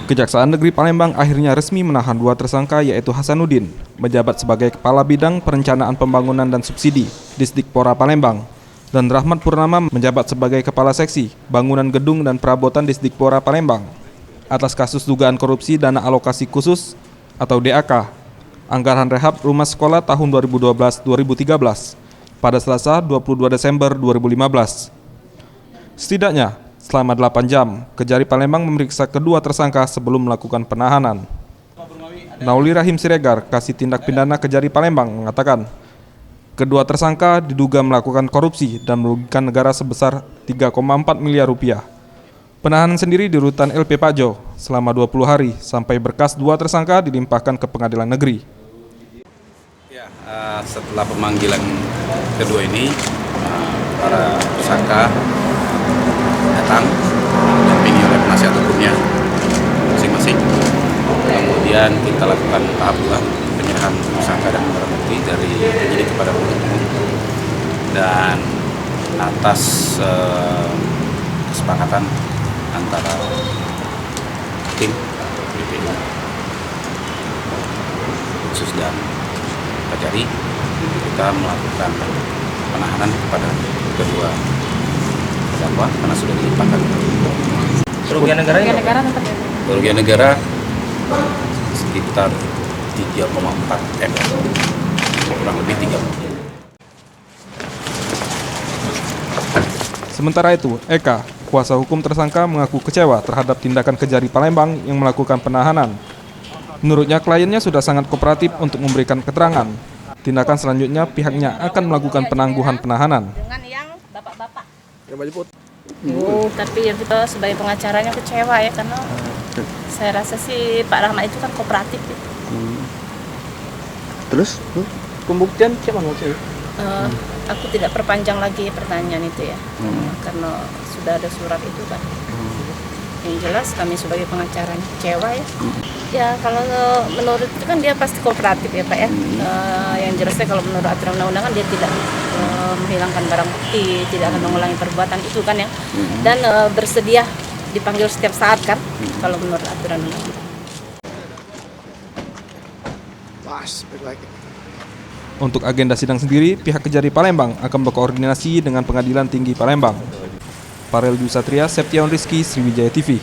Kejaksaan Negeri Palembang akhirnya resmi menahan dua tersangka yaitu Hasanuddin, menjabat sebagai Kepala Bidang Perencanaan Pembangunan dan Subsidi Disdikpora Palembang, dan Rahmat Purnama menjabat sebagai Kepala Seksi Bangunan Gedung dan Perabotan Disdikpora Palembang atas kasus dugaan korupsi dana alokasi khusus atau DAK, anggaran rehab rumah sekolah tahun 2012-2013 pada Selasa 22 Desember 2015. Setidaknya selama 8 jam, Kejari Palembang memeriksa kedua tersangka sebelum melakukan penahanan. Nauli Rahim Siregar, Kasih Tindak Pidana Kejari Palembang, mengatakan kedua tersangka diduga melakukan korupsi dan merugikan negara sebesar 3,4 miliar rupiah. Penahanan sendiri di rutan LP Pajo selama 20 hari sampai berkas dua tersangka dilimpahkan ke pengadilan negeri. Ya, setelah pemanggilan kedua ini, para tersangka datang didampingi oleh penasihat hukumnya masing-masing. Kemudian kita lakukan tahap 2 penyerahan tersangka dan barang bukti dari penyidik kepada penuntut umum, dan atas kesepakatan antara tim BPU khusus dan Kejari, kita melakukan penahanan kepada kedua terdakwa karena sudah dilimpahkan. Kerugian negara sekitar 3,4 M, kurang lebih 3. Sementara itu, Eka, kuasa hukum tersangka, mengaku kecewa terhadap tindakan Kejari Palembang yang melakukan penahanan. Menurutnya, kliennya sudah sangat kooperatif untuk memberikan keterangan. Tindakan selanjutnya, pihaknya akan melakukan penangguhan penahanan. Dengan yang bapak-bapak. Tapi ya kita sebagai pengacaranya kecewa ya, karena saya rasa sih Pak Rahmat itu kan kooperatif gitu. Terus pembuktian siapa maksudnya? Aku tidak perpanjang lagi pertanyaan itu ya, karena sudah ada surat itu kan. Yang jelas kami sebagai pengacaranya kecewa ya. Ya kalau menurut itu kan dia pasti kooperatif ya Pak ya. Yang jelasnya kalau menurut aturan undang-undang dia tidak menghilangkan barang bukti, tidak akan mengulangi perbuatan itu kan ya. Dan bersedia dipanggil setiap saat kan, kalau menurut aturan undang-undang. Untuk agenda sidang sendiri, pihak Kejari Palembang akan berkoordinasi dengan Pengadilan Tinggi Palembang. Farel Dwi Satria, Septiawan Rizky, Sriwijaya TV.